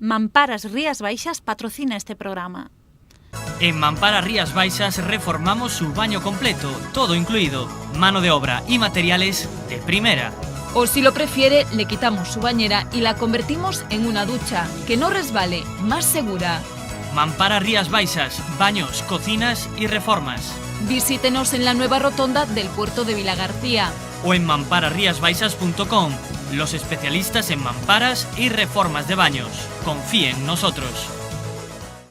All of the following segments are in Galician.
Mamparas Rías Baixas patrocina este programa. En Mamparas Rías Baixas reformamos su baño completo, todo incluido, mano de obra y materiales de primera. O si lo prefiere, le quitamos su bañera y la convertimos en una ducha, que no resbale, más segura. Mamparas Rías Baixas, baños, cocinas y reformas. Visítenos en la nueva rotonda del puerto de Vilagarcía. O en mamparasriasbaixas.com, los especialistas en mamparas y reformas de baños. Confíe en nosotros.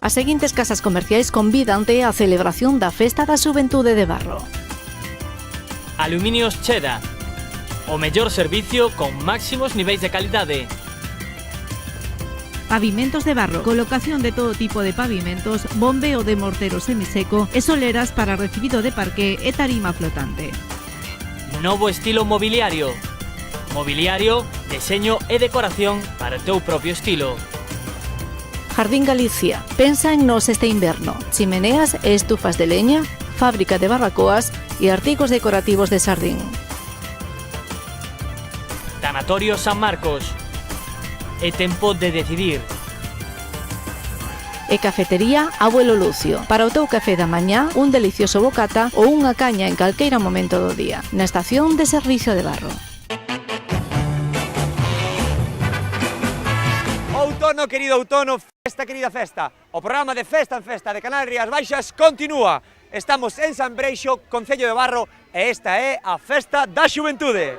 As seguintes casas comerciais convídante á celebración da Festa da Xuventude de Barro. Aluminios Cheda, o mellor servicio con máximos niveis de calidade. Pavimentos de barro, colocación de todo tipo de pavimentos, bombeo de mortero semiseco e soleras para recibido de parqué e tarima flotante. Novo estilo mobiliario. Mobiliario, deseño e decoración para o teu propio estilo. Jardín Galicia, pensa en nos este inverno. Chimeneas e estufas de leña, fábrica de barbacoas e artigos decorativos de xardín. Tanatorio San Marcos. É tempo de decidir. E cafetería Abuelo Lucio. Para o teu café da mañá, un delicioso bocata ou unha caña en calqueira momento do día. Na estación de servicio de Barro. Outono, querido outono, festa, querida festa. O programa de Festa en Festa de Canal Rías Baixas continúa. Estamos en San Breixo, Concello de Barro, e esta é a Festa da Xuventude.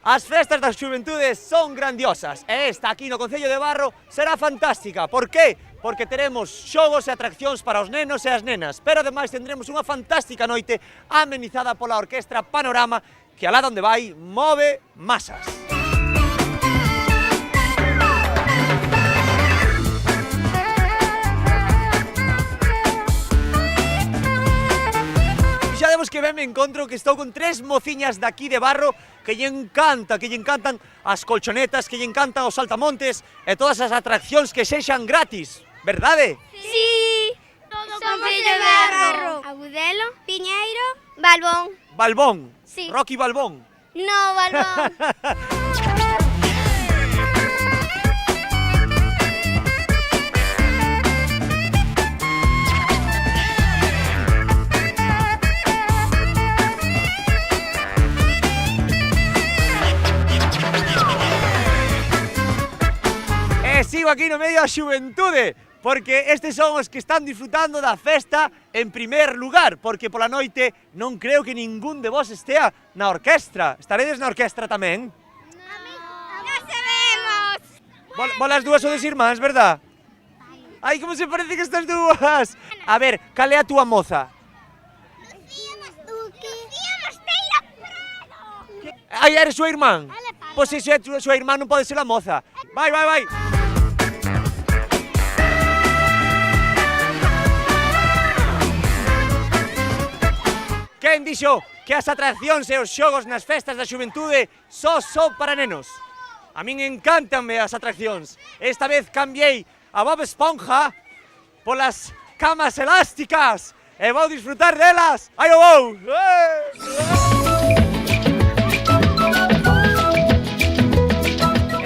As festas das xuventudes son grandiosas e esta aquí no Concello de Barro será fantástica. Por qué? Porque teremos xogos e atraccións para os nenos e as nenas, pero ademais tendremos unha fantástica noite amenizada pola Orquestra Panorama que alá donde vai move masas. Xa vemos que me encontro que estou con tres mociñas daqui de Barro que lle encantan as colchonetas, que lle encantan os saltamontes e todas as atraccións que sexan gratis, verdade? Sí, todo Concello de Barro. Agudelo, Piñeiro, Balbón. Balbón, Sí. Rocky Balbón. No, Balbón. Sigo aquí no medio da xuventude, porque estes son os que están disfrutando da festa en primer lugar, porque pola noite non creo que ningún de vos estea na orquestra. Estaredes na orquestra tamén? No sabemos. Bolas dúas sodes irmáns, verdad? Ai, como se parece que estas dúas! A ver, cal é a túa moza? Lucía Mosteira Prado. Ai, eres súa irmán? Pois se é súa irmán non pode ser a moza. Vai, vai, vai! Quen dixo que as atraccións e os xogos nas festas da xuventude só son para nenos? A min encantanme as atraccións. Esta vez cambiei a Bob Esponja polas camas elásticas e vou disfrutar delas. Ai, vou!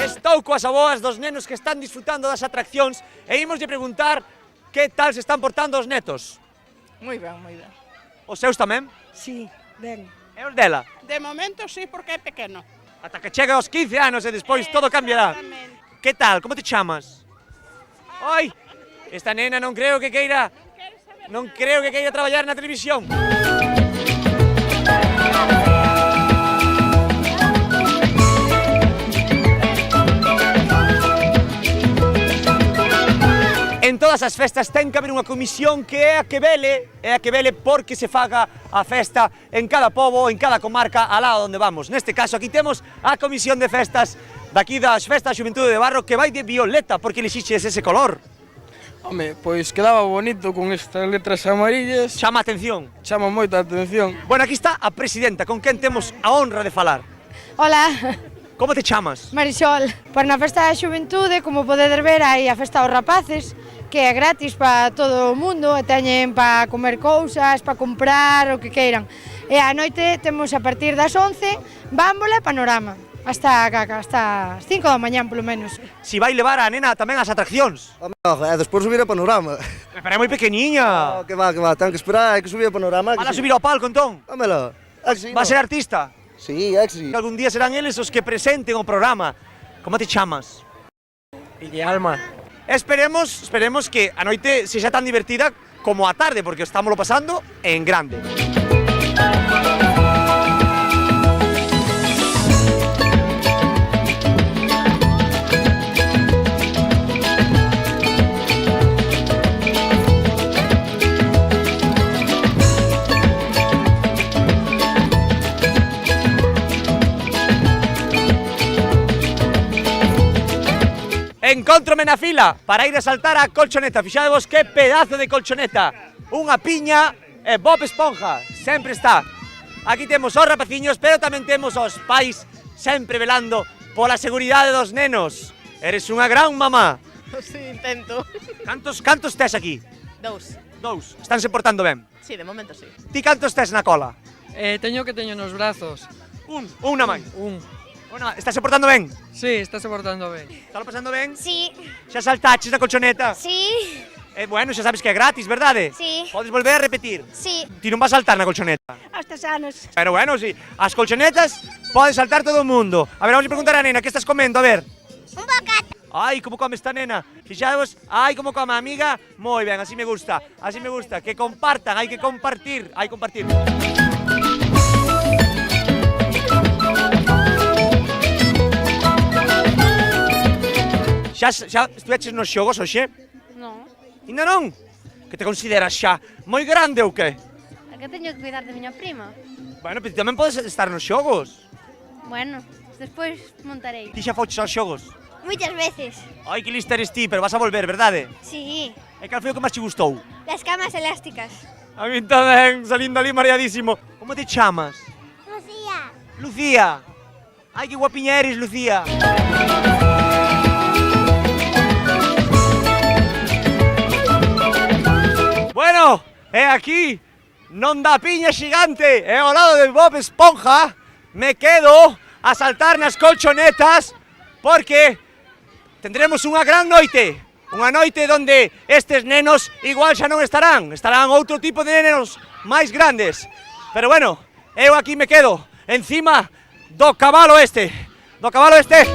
Estou coas aboas dos nenos que están disfrutando das atraccións e imos de preguntar que tal se están portando os netos. Moi ben, moi ben. Os seus tamén? Sí, ben. E os dela? De momento sí, porque é pequeno. Ata que chegue aos 15 anos e despois todo cambiará. Exactamente. Que tal? Como te chamas? Ai, esta nena non creo que queira traballar na televisión. En todas as festas ten que haber unha comisión que é a que vele porque se faga a festa en cada pobo, en cada comarca, alá onde vamos. Neste caso aquí temos a comisión de festas daqui das festas da Xuventude de Barro que vai de violeta, porque elixiches ese color. Home, pois quedaba bonito con estas letras amarillas. Chama a atención. Chama moita a atención. Bueno, aquí está a presidenta, con quen temos a honra de falar. Hola. Como te chamas? Marisol, pois na festa da xuventude, como podedes ver, hai a festa aos rapaces, que é gratis para todo o mundo, e teñen para comer cousas, para comprar, o que queiran. E a noite temos a partir das 11, bámbola e panorama, hasta as 5 da mañán, polo menos. Si vai levar a nena tamén ás atraccións. Despois subir a panorama. Pero é moi pequeniña. Que va, ten que esperar, hai que subir a panorama. Van a subir ao palco, entón? Vámela. Va a ser artista? Sí, é que sí. Algún día serán eles os que presenten o programa. Como te chamas? Guillermo. Esperemos que a noite sexa tan divertida como a tarde, porque estámoslo pasando en grande. Encóntrome na fila para ir a saltar a colchoneta. Fixadevos que pedazo de colchoneta. Unha piña e Bob Esponja. Sempre está. Aquí temos os rapaciños, pero tamén temos os pais sempre velando pola seguridade dos nenos. Eres unha gran mamá. Sí, intento. Cantos tes aquí? 2. Estánse portando ben? Sí, de momento sí. Ti cantos tes na cola? Teño que teño nos brazos. Unha máis. Estás portando ben? Sí, estás portando ben. Estás pasando ben? Sí. Xa saltaches na colchoneta? Sí. Bueno, xa sabes que é gratis, verdade? Sí. Podes volver a repetir? Sí. Ti non vas saltar na colchoneta? Hasta sanos. Pero bueno, sí. As colchonetas pode saltar todo o mundo. A ver, vamos a preguntar a nena, que estás comendo? A ver. Un bocata. Ai, como come esta nena. Fixadevos, ai, como come a amiga. Moi ben, así me gusta. Así me gusta. Que compartan, hai que compartir. Hai que compartir. Xa estuveches nos xogos, hoxe? Non. Ainda non? Que te consideras xa moi grande ou que? É que teño que cuidar de miña prima. Bueno, pero ti tamén podes estar nos xogos. Bueno, despois montarei. Ti xa foches aos xogos? Moitas veces. Ai, que lista eres ti, pero vas a volver, verdade? Sí. E cal foi o que máis te gustou? Las camas elásticas. A mí tamén, salindo ali mareadísimo. Como te chamas? Lucía. Lucía. Ai, que guapiña eres, Lucía. Bueno, é aquí, non dá piña xigante, é ao lado de Bob Esponja. Me quedo a saltar nas colchonetas porque tendremos unha gran noite. Unha noite onde estes nenos igual xa non estarán. Estarán outro tipo de nenos máis grandes. Pero bueno, eu aquí me quedo encima do cabalo este. Do cabalo este.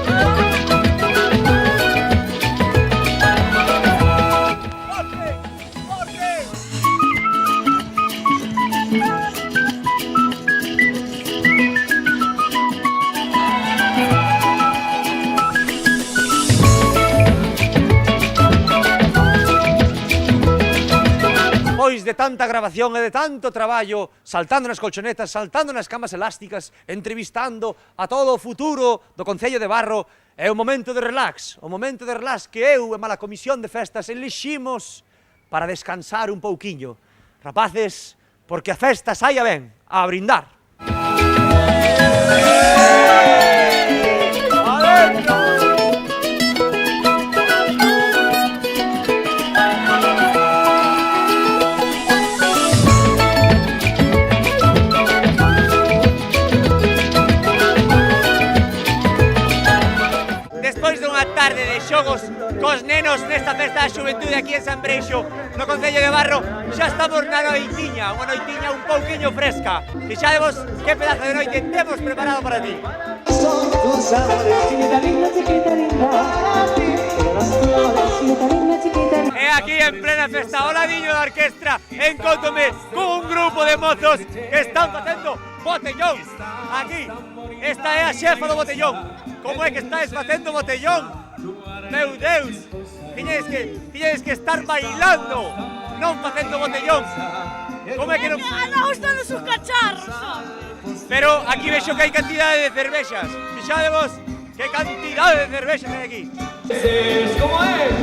Pois de tanta grabación e de tanto traballo, saltando nas colchonetas, saltando nas camas elásticas, entrevistando a todo o futuro do Concello de Barro, é o momento de relax que eu e mala comisión de festas eliximos para descansar un pouquiño. Rapaces, porque a festa saia ben, a brindar. Tarde de xogos cos nenos nesta festa da xuventude aquí en San Breixo, no Concello de Barro, xa estamos na noitiña, unha noitiña un pouquiño fresca. Fixadevos que pedazo de noite temos preparado para ti. E aquí en plena festa, o ladiño da orquestra, encóntome con un grupo de mozos que están facendo botellón. Aquí, esta é a xefa do botellón. Como é que estáis facendo botellón? Meu Deus, tiñedes que estar bailando, non facendo botellón. Como é que non... Non gustan os cacharros. Pero aquí vexo que hai cantidade de cervexas. Fixadevos que cantidade de cervexas hai aquí. Como é?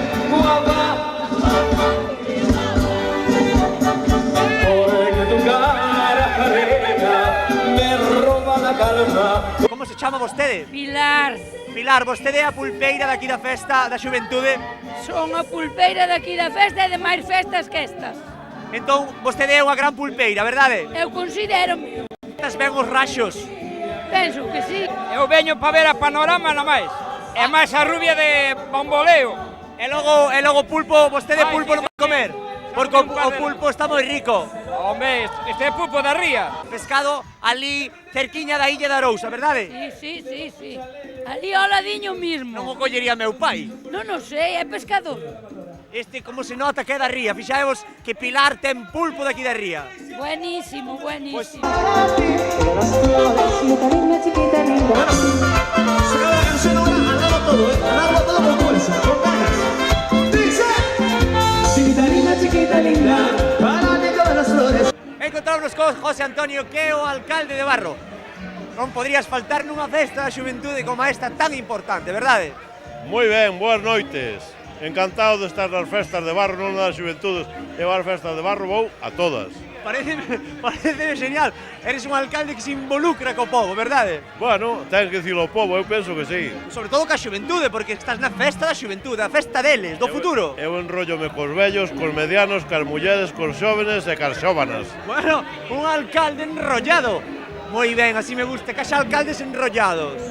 Como Como se chama vostede? Pilar. Pilar, vostede é a pulpeira daqui da festa da xuventude? Son a pulpeira daqui da festa e de máis festas que estas. Entón, vostede é unha gran pulpeira, verdade? Eu considero. Estás ben os rachos? Penso que sí. Eu veño para ver a panorama na máis. E máis a rubia de Bomboleo. E logo pulpo, vostede pulpo non vai comer? Porque o pulpo está moi rico. Home, este é pulpo da ría. Pescado ali cerquiña da Illa de Arousa, verdade? Sí. Ali ao ladiño mismo. Non o collería meu pai. Non o sei, é pescador. Este, como se nota que é da ría. Fixaevos que Pilar ten pulpo daqui da ría. Buenísimo. Pues... Encontramos con José Antonio, que é o alcalde de Barro. Non podrías faltar nunha festa da xuventude como esta tan importante, verdade? Moi ben, boas noites. Encantado de estar nas festas de Barro, non das xuventudes. E as festas de Barro vou a todas. Pareceme genial. Eres un alcalde que se involucra co povo, verdade? Bueno, tens que dicilo ao povo, eu penso que sí. Sobre todo ca xuventude, porque estás na festa da xuventude, a festa deles, do futuro. Eu enrollome cos vellos, cos medianos, cas mulleres, cos xóvenes e cas xóvanas. Bueno, un alcalde enrollado. Moi ben, así me gusta, caxa alcaldes enrollados.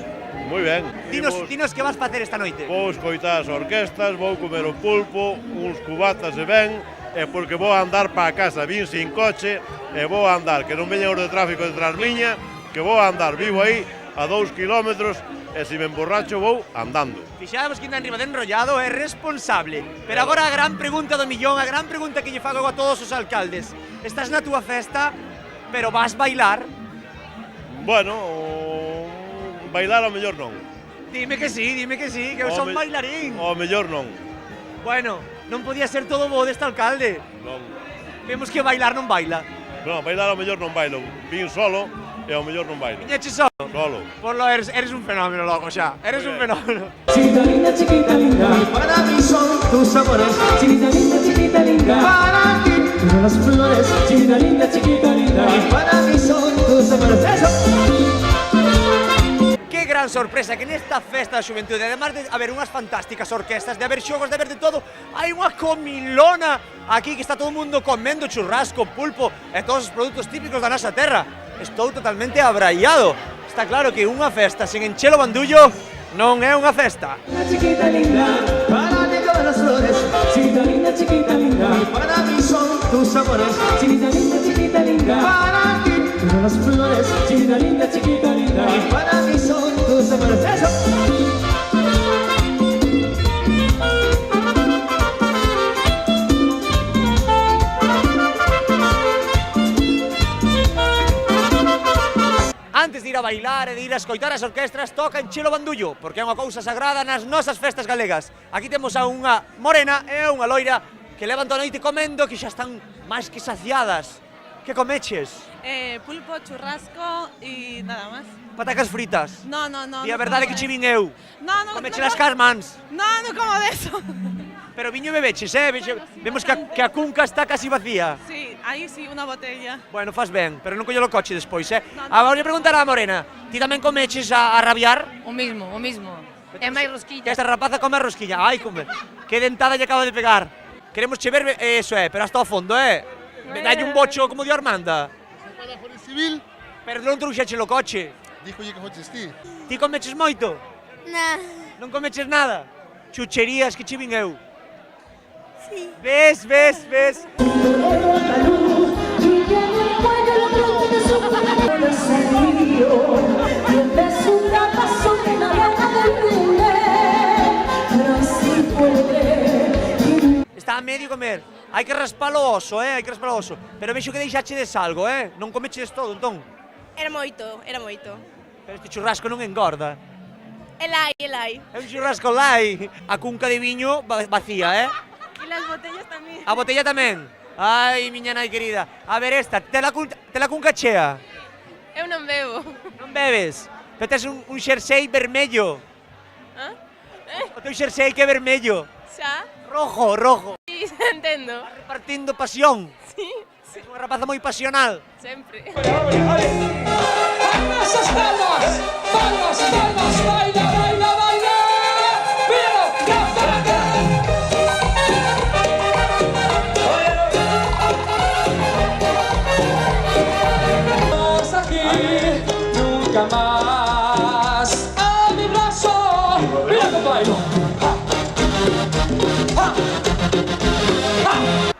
Moi ben. Dinos que vas facer esta noite. Vou escoitar as orquestas, vou comer o pulpo, uns cubatas e ben, e porque vou andar para a casa, vin sin coche, e vou andar, que non veñan os de tráfico detrás miña, que vou andar, vivo aí a 2 kilómetros, e se me emborracho vou andando. Fixábamos que anda arriba de enrollado é responsable. Pero agora a gran pregunta do millón, a gran pregunta que lle fago a todos os alcaldes. Estás na túa festa, pero vas bailar? Bueno, bailar ao mellor non. Dime que sí, que eu son bailarín. Ao mellor non. Bueno, non podía ser todo bo deste alcalde. Non. Vemos que bailar non baila. Non, bailar ao mellor non bailo. Vin solo e ao mellor non bailo. Viñeche solo? Solo. Por lo eres un fenómeno, loco, xa. Eres un fenómeno. Chiquita linda, para mí son tus amores. Chiquita linda, para ti son las flores. Chiquita linda, para mí son tus amores. ¡Eso! Que gran sorpresa que nesta festa da xuventude, además de haber unhas fantásticas orquestas, de haber xogos, de haber de todo, hai unha comilona aquí que está todo o mundo comendo churrasco, pulpo e todos os produtos típicos da nosa terra. Estou totalmente abraiado. Está claro que unha festa sen enchelo bandullo non é unha festa. Chiquita linda, para ti todas las flores. Chiquita linda, para mí son tus amores. Chiquita linda, para ti todas las flores. Chiquita linda, para mí son tus amores. ¡Eso! Antes de ir a bailar e de ir a escoitar as orquestras, toca enchelo bandullo, porque é unha cousa sagrada nas nosas festas galegas. Aquí temos a unha morena e a unha loira que levan toda a noite comendo, que xa están máis que saciadas. Que comeches? Pulpo, churrasco e nada máis. Patacas fritas? No. E a verdade que che vin eu? No. Comeche las carmans? No como de eso. Pero viño bebeches, Vemos que a cunca está casi vacía. Sí, aí sí, unha botella. Bueno, faz ben, pero non collo o coche despois, Agora vou preguntar á morena, ti tamén comeches a rabiar? O mismo. É máis rosquilla. Que esta rapaza come a rosquilla. Ai, come. Que dentada lle acaba de pegar. Queremos che ver, eso pero hasta ao fondo, Dalle un bocho como de Armanda. Para por civil. Pero non trouxeche o coche. Díjolle que foches ti. Ti comeches moito? Non comeches nada? Chucherías que che vin eu. Sí. Ves. Está a medio comer. Hai que raspar o oso, hai que raspar o oso. Pero vexo que deixachedes algo, Non comechedes todo, entón. Era moito. Pero este churrasco non engorda. Elai. É un churrasco lai. A cunca de viño vacía, E las botellas tamén. A botella tamén. Ai, miña nai querida. A ver esta, te la cunca chea. Eu non bebo. Non bebes? Pero tes un xersei vermello. O teu xersei que é vermello. Xa? Rojo. Sí, entendo. Repartindo pasión. Sí. É unha rapaza moi pasional. Sempre. esas palmas, palmas, palmas, baila, baila, baila. Míralo, Más aquí, nunca más. A mi brazo, mira que bailo.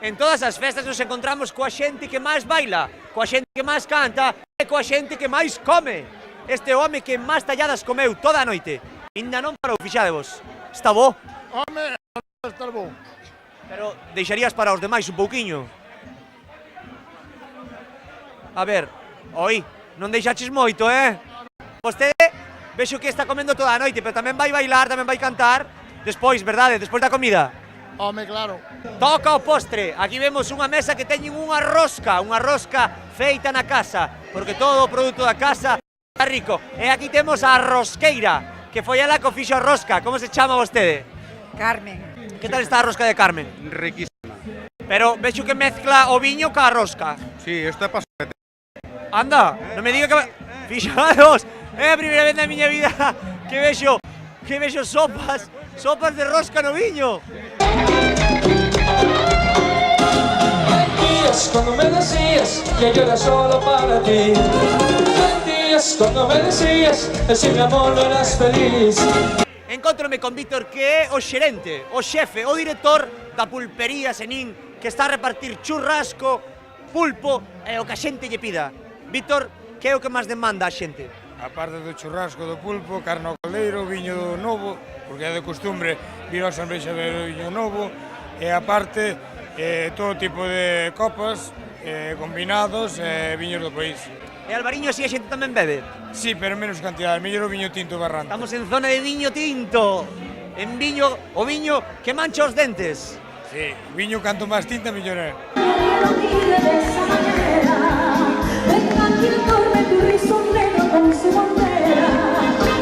En todas as festas nos encontramos coa xente que máis baila, coa xente que máis canta e coa xente que máis come. Este home que máis talladas comeu toda a noite. Ainda non parou, fixadevos. Está bo? Home, está bo. Pero deixarías para os demais un pouquiño. A ver, oi, non deixaches moito, Vostede, vexo que está comendo toda a noite, pero tamén vai bailar, tamén vai cantar. Despois, verdade? Despois da comida. Home, claro. Toca o postre. Aquí vemos unha mesa que teñen unha rosca feita na casa, porque todo o produto da casa está rico. E aquí temos a rosqueira, que foi ela que fixo a rosca. Como se chama vostede? Carmen. Que tal está a rosca de Carmen? Riquísima. Pero vexo que mezcla o viño ca rosca. Sí, isto é pasete. Anda, non me diga que... Fixados, é a primeira vez na miña vida que vexo sopas de rosca no viño. Mentías cuando me decías que yo era solo para ti. Mentías cuando me decías que sin mi amor no eras feliz. Encontrome con Víctor, que é o xerente, o xefe, o director da pulpería Senín, que está a repartir churrasco, pulpo e o que a xente lle pida. Víctor, que é o que máis demanda a xente? A parte do churrasco, do pulpo, carne ao caldeiro, viño novo, porque é de costumbre vir ao San Breixa de viño novo, e aparte todo tipo de copas, combinados e viños do país. E Alvariño así a xente tamén bebe? Sí, pero menos cantidad, mellor o viño tinto Barranco. Estamos en zona de viño tinto, en viño, o viño que mancha os dentes. Sí, viño canto máis tinta, mellor é.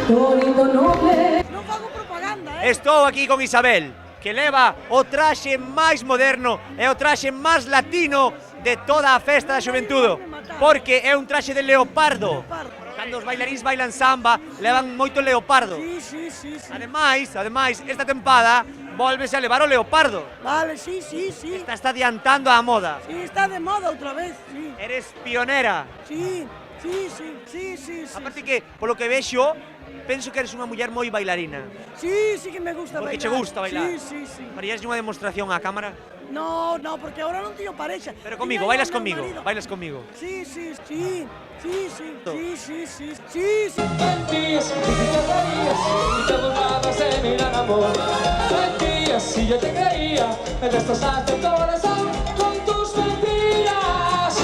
Non fago propaganda, Estou aquí con Isabel, que leva o traxe máis moderno e o traxe máis latino de toda a festa da xuventudo, porque é un traxe de leopardo. Cando os bailarins bailan samba, levan moito leopardo. Sí. Ademais, esta tempada volvese a levar o leopardo. Vale, sí. Esta está adiantando a moda. Sí, está de moda outra vez, sí. Eres pionera. Sí. Aparte que, polo que vexo, penso que eres unha muller moi bailarina. Sí que me gusta porque bailar. Porque che gusta bailar. Sí. Farías unha demostración á cámara? No, porque ahora non teño parexa. Pero comigo, bailas comigo. Sí. Mentías y te darías y te burlabas de mi gran amor. Mentías y yo te creía, me destrozaste el corazón con tus mentiras.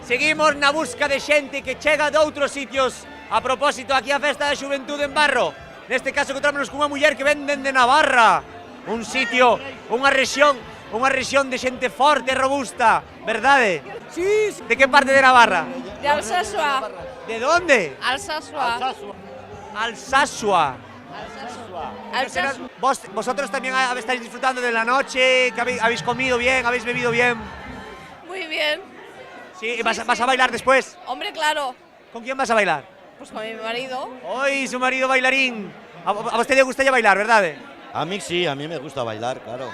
Seguimos na busca de xente que chega de outros sitios. A propósito, aquí a Festa da Xuventude en Barro. Neste caso encontrámonos cunha muller que venden de Navarra. Un sitio, unha rexión de xente forte e robusta, verdade? Sí. De que parte de Navarra? De Alsasua. De donde? Alsasua. Alsasua. Vosotros tamén estáis disfrutando de la noche, que habéis comido bien, habéis bebido bien. Muy bien. Sí, ¿vas a bailar después? Hombre, claro. ¿Con quién vas a bailar? Pues con mi marido. ¡Ay, su marido bailarín! A vostede le gusta ya bailar, ¿verdad? A mí sí, a mí me gusta bailar, claro.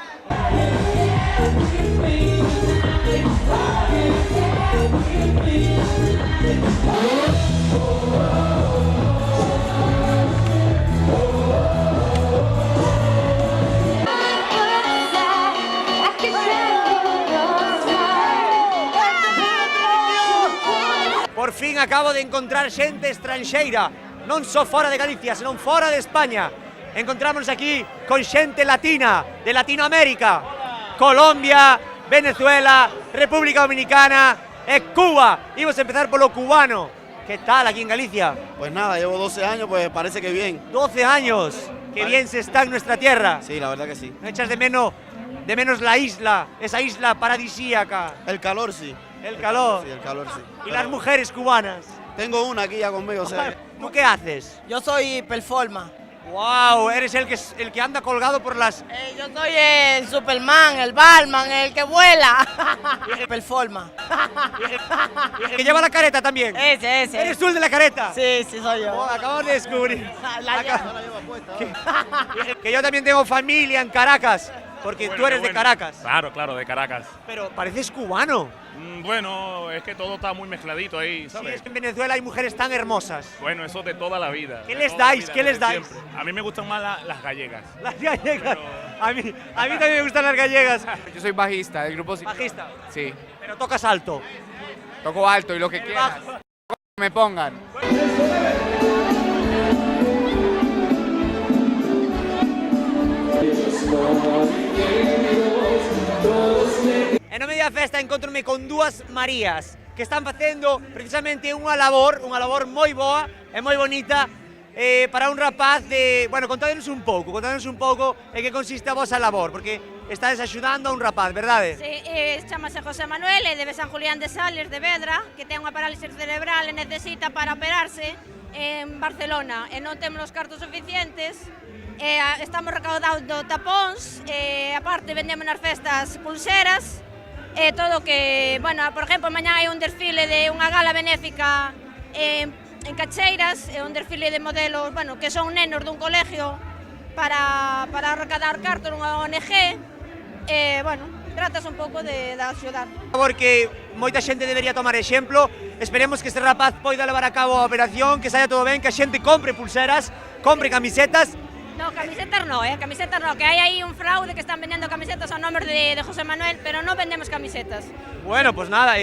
Por fin acabo de encontrar xente estranxeira, non só fora de Galicia, senón fora de España. Encontramos aquí con xente latina, de Latinoamérica, Colombia, Venezuela, República Dominicana e Cuba. Imos a empezar polo cubano. ¿Qué tal aquí en Galicia? Pues nada, llevo 12 años, pues parece que bien. 12 años, qué bien se está en nuestra tierra. Sí, la verdad que sí. ¿No echas de menos la isla, esa isla paradisíaca? El calor sí. El calor. Sí, el calor sí. ¿Y las mujeres cubanas? Tengo una aquí ya conmigo, o sea. ¿Tú qué haces? Yo soy performer. ¡Wow! Eres el que anda colgado por las... Yo soy el Superman, el Batman, el que vuela. Performa. que lleva la careta también. Ese. ¿Eres tú el de la careta? Sí, soy yo. Acabamos de descubrir. La llevo puesta. Que yo también tengo familia en Caracas, porque tú eres de Caracas. Claro, de Caracas. Pero pareces cubano. Bueno, es que todo está muy mezcladito ahí, ¿sabes? Sí, es que en Venezuela hay mujeres tan hermosas. Bueno, eso de toda la vida. ¿Qué les dais? ¿Qué les dais? A mí me gustan más las gallegas. Las gallegas. A mí también me gustan las gallegas. Yo soy bajista del grupo. ¿Bajista? Sí. Pero tocas alto. Toco alto y lo que quieras. Me pongan. En nome da festa encontrome con dúas Marías que están facendo precisamente unha labor moi boa e moi bonita para un rapaz de... Bueno, contádenos un pouco en que consiste a vosa labor, porque estades axudando a un rapaz, verdade? Sí, chamase José Manuel, é de San Julián de Sales, de Vedra, que ten unha parálisis cerebral e necesita para operarse en Barcelona e non temos os cartos suficientes. Estamos recaudando tapóns, aparte vendemos nas festas pulseras, todo que, bueno, por exemplo, mañá hai un desfile de unha gala benéfica en Cacheiras, un desfile de modelos, bueno, que son nenos dun colegio para recaudar cartos nunha ONG, bueno, tratas un pouco de axudar. Porque moita xente debería tomar exemplo, esperemos que este rapaz poida levar a cabo a operación, que saia todo ben, que a xente compre pulseras, compre camisetas. No, camisetas no, que hai aí un fraude que están vendendo camisetas ao nome de José Manuel, pero non vendemos camisetas. Bueno, pues nada,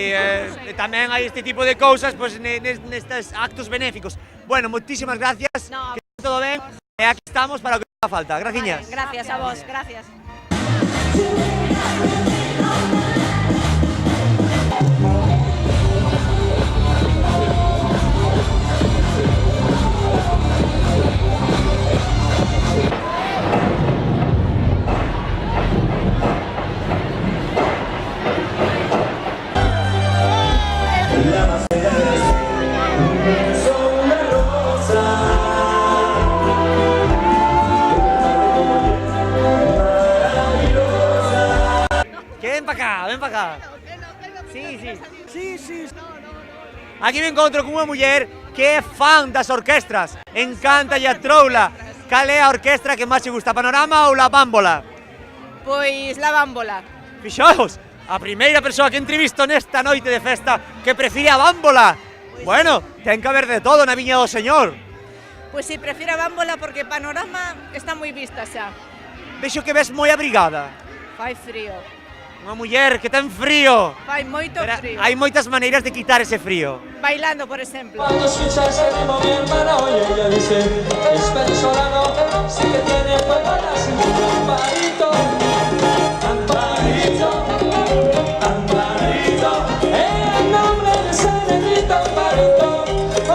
tamén hai este tipo de cousas pues, nestes actos benéficos. Bueno, moitísimas gracias, que todo ben, e aquí estamos para o que haga falta. Graciñas. Vale, gracias a vos, gracias. Ven para acá. Sí. Aquí me encontro con unha muller que é fan das orquestras, encanta a troula. Cal é a orquestra que máis te gusta, Panorama ou La Bámbola? Pois La Bámbola. Fixaos, a primeira persoa que entrevisto nesta noite de festa que prefire a Bámbola. Bueno, ten que haber de todo na viña do señor. Pois si, prefiro a Bámbola porque Panorama está moi vista xa. Vexo que ves moi abrigada. Fai frío. Unha muller que ten frío. Fai moito frío. Hai moitas maneiras de quitar ese frío. Bailando, por exemplo. Cuando escuchas el ritmo mi hermana oye, ella dice, es venezolano, sí que tiene fuego en la cintura. Amparito, Amparito, Amparito, el nombre de ese negrito Amparito,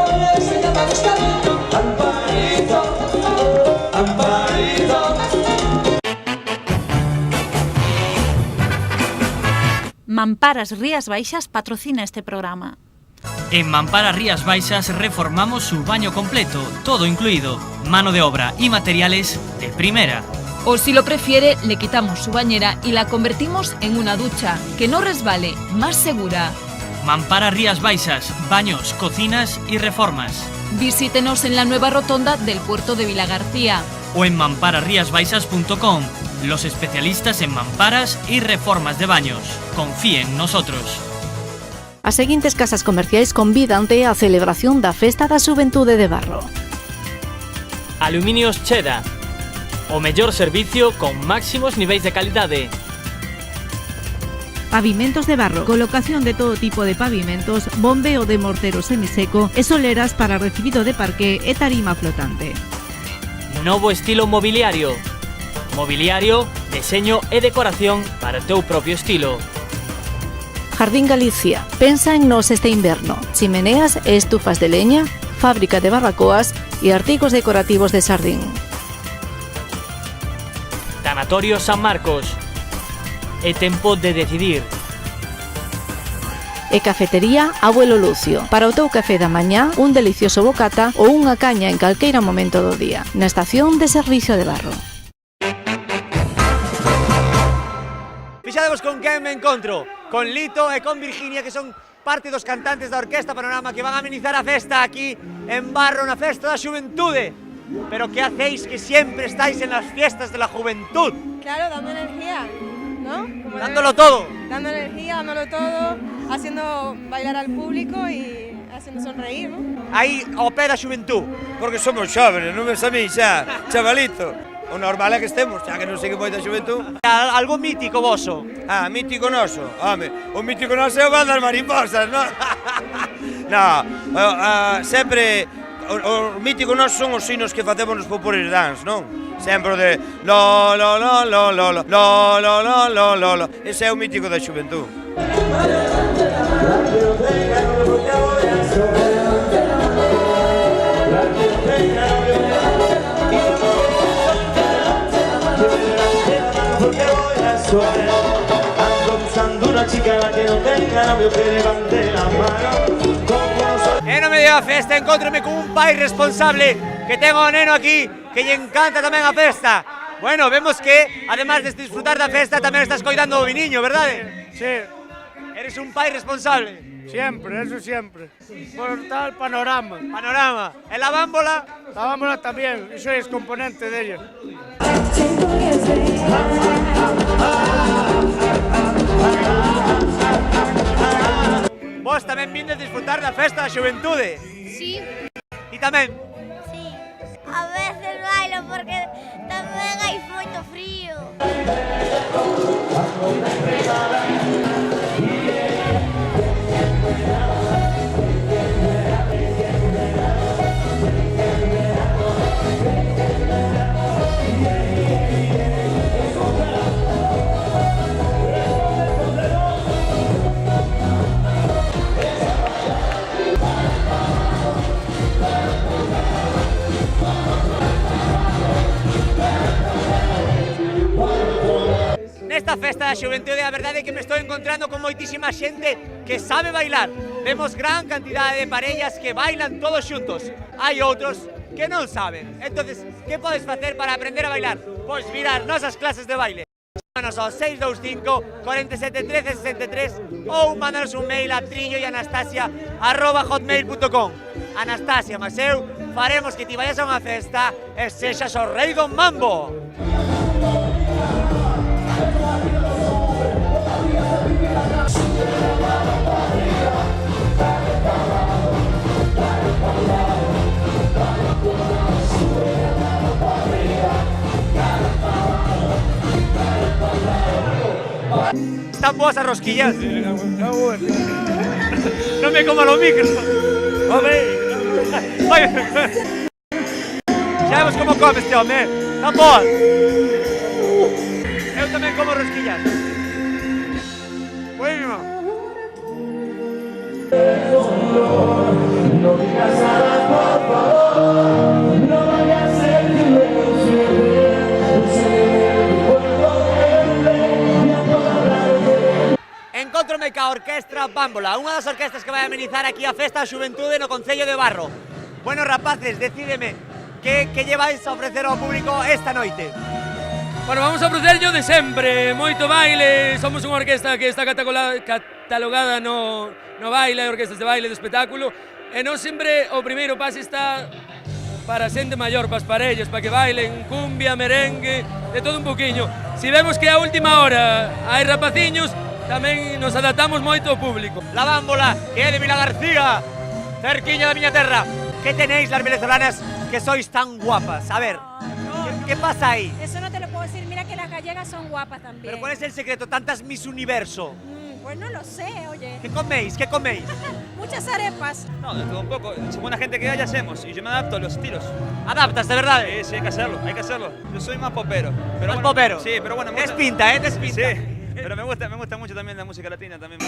oye, se llama Gustavito. Amparito, Amparito. Mamparas Rías Baixas patrocina este programa. En Mamparas Rías Baixas reformamos su baño completo, todo incluido, mano de obra y materiales de primera. O si lo prefiere, le quitamos su bañera y la convertimos en una ducha, que no resbale, más segura. Mamparas Rías Baixas, baños, cocinas y reformas. Visítenos en la nueva rotonda del puerto de Vilagarcía. O en mamparasriasbaixas.com, los especialistas en mamparas y reformas de baños. Confíe en nosotros. As seguintes casas comerciais convídante á celebración da Festa da Xuventude de Barro. Aluminios Cheda. O mellor servicio con máximos niveis de calidade. Pavimentos de barro, colocación de todo tipo de pavimentos, bombeo de mortero semiseco e soleras para recibido de parqué e tarima flotante. Novo estilo mobiliario. Mobiliario, diseño e decoración para teu propio estilo. Jardín Galicia, pensa en nos este inverno. Chimeneas e estufas de leña, fábrica de barbacoas e artigos decorativos de Sardín. Tanatorio San Marcos. É tempo de decidir. e Cafetería Abuelo Lucio. Para o teu café da mañá, un delicioso bocata ou unha caña en calqueira momento do día, na estación de servicio de Barro. Fixadevos con quen me encontro, con Lito e con Virginia, que son parte dos cantantes da Orquesta Panorama que van a amenizar a festa aquí en Barro, na festa da xuventude. Pero que hacéis que siempre estáis en las fiestas de la juventud? Claro, dando energía, ¿no? Como dándolo todo. Dando energía, dándolo todo, haciendo bailar al público y haciendo sonreír, ¿no? Aí ao pé da xuventud. Porque somos xóvenes, non ves a mí xa, chavalito. O normal é que estemos, xa que non sigue moita xuventud. Algo mítico voso? Ah, mítico noso, home, o mítico noso é o Val das Mariposas, non? Non, sempre, o mítico noso son os sinos que facemos nos populares dance, non? Sempre o de lo, lo, lo, lo, lo, lo, lo, lo, lo, lo, lo, lo. Ese é o mítico da xuventud. Ando buscando una chica que no tenga novio que levante la mano. E no medio da festa encontrome con un pai responsable que tengo o neno aquí que lle encanta tamén a festa. Bueno, vemos que, además de disfrutar da festa, tamén estás coidando o viniño, verdade? Sí. Eres un pai responsable. Siempre, eso siempre. Por tal panorama. Panorama. ¿E la bámbola? La bámbola también, yo soy componente de ella. Vos tamén vindes disfrutar da festa da xuventude? Sí. Ti tamén? Sí. A veces bailo porque tamén hai moito frío. Nesta festa da xuventude a verdade é que me estou encontrando con moitísima xente que sabe bailar. Vemos gran cantidade de parellas que bailan todos xuntos. Hai outros que non saben. Entonces, que podes facer para aprender a bailar? Pois mirar nosas clases de baile. Chámanos ao 625 47 13 63 ou mándanos un mail a trilloyanastasia@hotmail.com. Anastasia, mas eu faremos que ti vayas a unha festa e sexas o rei do mambo. Están boas as rosquillas. Non me coma los micros. Xa vemos como come este home, están boas. Eu tamén como rosquillas. Bueno. No digas nada, por favor, no vaya a ser que luego Encontrome ca Orquestra Bámbola, unha das orquestas que vai amenizar aquí a festa da xuventude no Concello de Barro. Bueno, rapaces, decídeme, que lleváis a ofrecer ao público esta noite? Bueno, vamos a ofrecer yo de sempre, moito baile, somos unha orquesta que está catalogada no baile, orquestas de baile, de espectáculo, e non sempre o primeiro pase está para xente maior, para as parellas, para que bailen cumbia, merengue, de todo un poquinho. Si vemos que a última hora hai rapaciños, tamén nos adaptamos moito ao público. La Bámbola, que é de Vila García, cerquiña da miña terra. Que tenéis las venezolanas que sois tan guapas? A ver, ¿qué pasa ahí? Eso no te lo puedo decir, mira que las gallegas son guapas también. ¿Pero cuál es el secreto? Tantas Miss Universo. Pues no lo sé, oye. ¿Qué coméis? ¿Qué coméis? Muchas arepas. No, de todo un poco. Según la gente que haya, hacemos. Y yo me adapto a los estilos. ¿Adaptas, de verdad? Sí, sí, hay que hacerlo, hay que hacerlo. Yo soy más popero. Pero ¿Más popero? Sí, pero bueno. Te despinta, ¿eh? Te despinta. Sí, pero me gusta mucho también la música latina. También.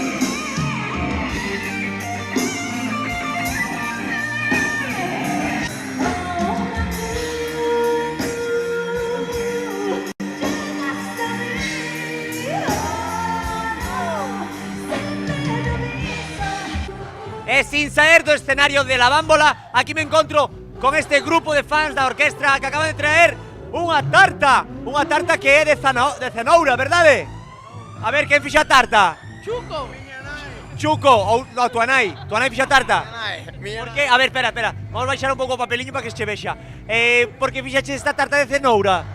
sin sair do escenario de la bámbola, aquí me encontro con este grupo de fans da orquestra que acaban de traer unha tarta que é de cenoura, verdade? A ver, quen fixa a tarta? Chuco, ou no, tua nai fixa a tarta? Por que? A ver, espera, vamos baixar un pouco o papeliño para que se vexa. Por que fixache esta tarta de cenoura?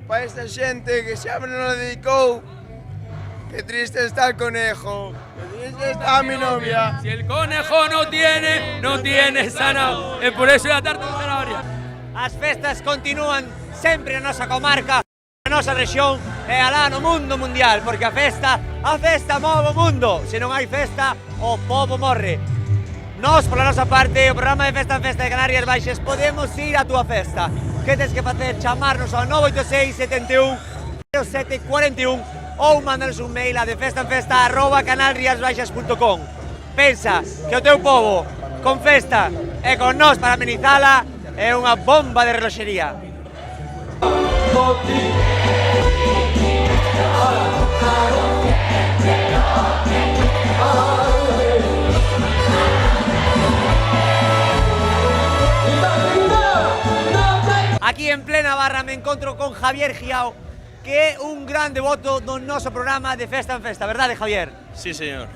Para esta xente que xa me non dedicou. Qué triste está el conejo, qué triste está mi novia. Si el conejo no tiene zanahoria. Es por eso la tarta de zanahoria. As festas continúan sempre na nosa comarca, na nosa rexión e alá no mundo mundial, porque a festa move o mundo. Se non hai festa, o pobo morre. Nós, pola nosa parte, o programa de Festa en Festa de Canarias Baixas, podemos ir á túa festa. Que tens que facer? Chamarnos ao 986 71 0741 ou mandanos un mail a defestanfesta@canalriasbaixas.com. Pensa que o teu pobo con festa e con nós para amenizala é unha bomba de reloxería. Aquí en plena barra me encontro con Javier Giao, que é un gran devoto do noso programa de Festa en Festa, verdade, Javier? Sí, señor.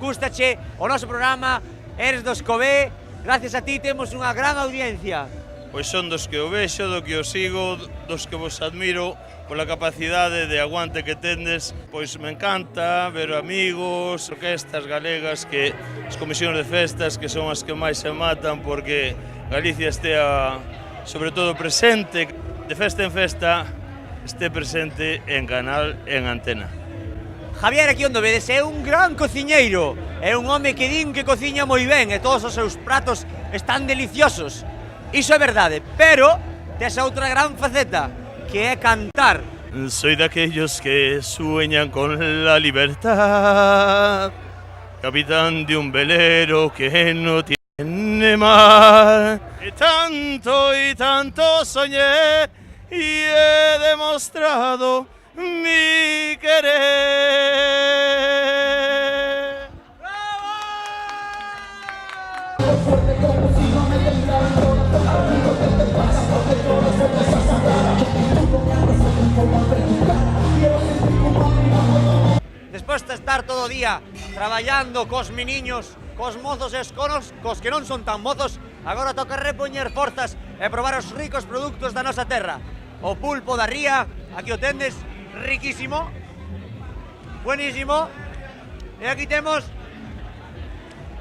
Gústache o noso programa, eres dos que o ve, gracias a ti temos unha gran audiencia. Pois son dos que o vexo, do que o sigo, dos que vos admiro pola capacidade de aguante que tendes. Pois me encanta ver amigos, orquestas galegas, que as comisións de festas que son as que máis se matan porque Galicia estea sobre todo presente, de Festa en Festa, este presente en canal, en antena. Javier, aquí onde vedes, é un gran cociñeiro, é un home que din que cociña moi ben e todos os seus pratos están deliciosos. Iso é verdade, pero tes outra gran faceta, que é cantar. Soy de aquellos que sueñan con la libertad, capitán de un velero que no tiene mar. Y tanto soñé y he demostrado mi querer. Despois de estar todo o día traballando cos miniños, cos mozos e cos que non son tan mozos, agora toca repoñer forzas e probar os ricos produtos da nosa terra. O pulpo da ría, aquí o tendes, riquísimo, buenísimo. E aquí temos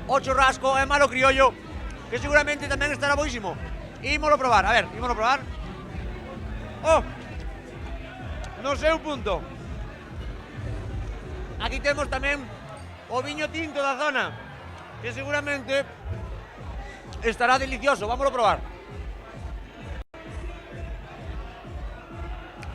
o churrasco e malo criollo, que seguramente tamén estará boísimo. Ímolo probar, a ver, ímolo probar. Oh, no seu punto. Aquí temos tamén o viño tinto da zona, que seguramente estará delicioso. Vámoslo probar.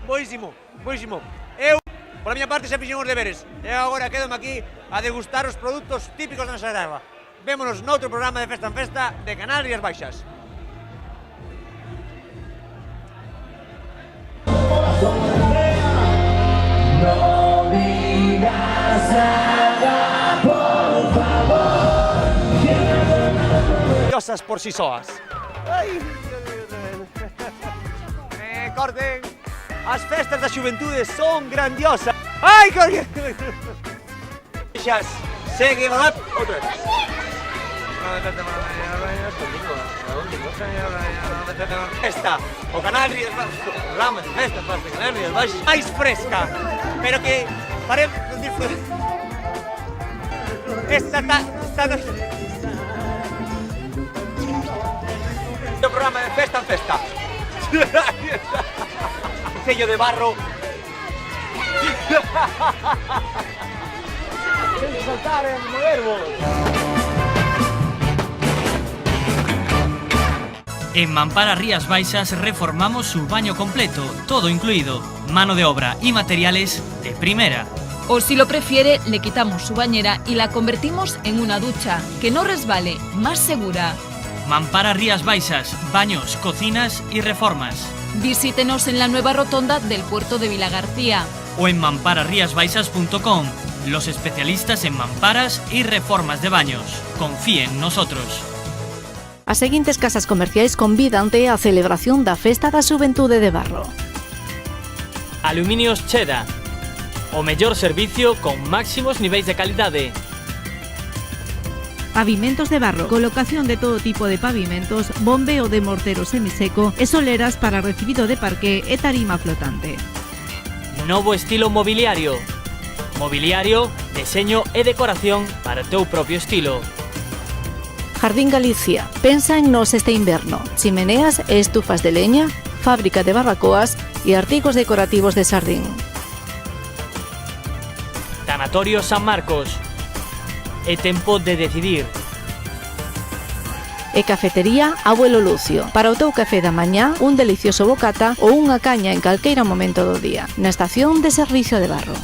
Boísimo, boísimo. Eu, pola miña parte, xa fixen os deberes. E agora quedome aquí a degustar os produtos típicos da nosa terra. Vémonos noutro programa de Festa en Festa de Canal Rías Baixas. No digas nada, por favor. Diosas por si soas. Ai, corten. As festas da xuventude son grandiosas. Ai, corten. Segue, ¿verdad? Outra vez. Esta, o Canal Rías Baixas, o programa de Festa en Festa de Canal Rías Baixas, máis fresca, pero que faremos esta noite. O programa de Festa en Festa. Sello de barro. Tens que saltar en movervos. En Mampara Rías Baixas reformamos su baño completo, todo incluido, mano de obra y materiales de primera. O si lo prefiere, le quitamos su bañera y la convertimos en una ducha, que no resbale, más segura. Mampara Rías Baixas, baños, cocinas y reformas. Visítenos en la nueva rotonda del puerto de Vilagarcía. O en mamparariasbaixas.com, los especialistas en mamparas y reformas de baños. confíe en nosotros. As seguintes casas comerciais convídante á celebración da Festa da Xuventude de Barro. Aluminios Cheda. O mellor servicio con máximos niveis de calidade. Pavimentos de barro, colocación de todo tipo de pavimentos, bombeo de mortero semiseco e soleras para recibido de parqué e tarima flotante. Novo estilo mobiliario. Mobiliario, deseño e decoración para o teu propio estilo. Jardín Galicia, pensa en nos este inverno. Chimeneas e estufas de leña, fábrica de barbacoas e artigos decorativos de Sardín. Tanatorio San Marcos. É tempo de decidir. E cafetería Abuelo Lucio. Para o teu café da mañá, un delicioso bocata ou unha caña en calqueira momento do día. Na estación de servicio de Barro.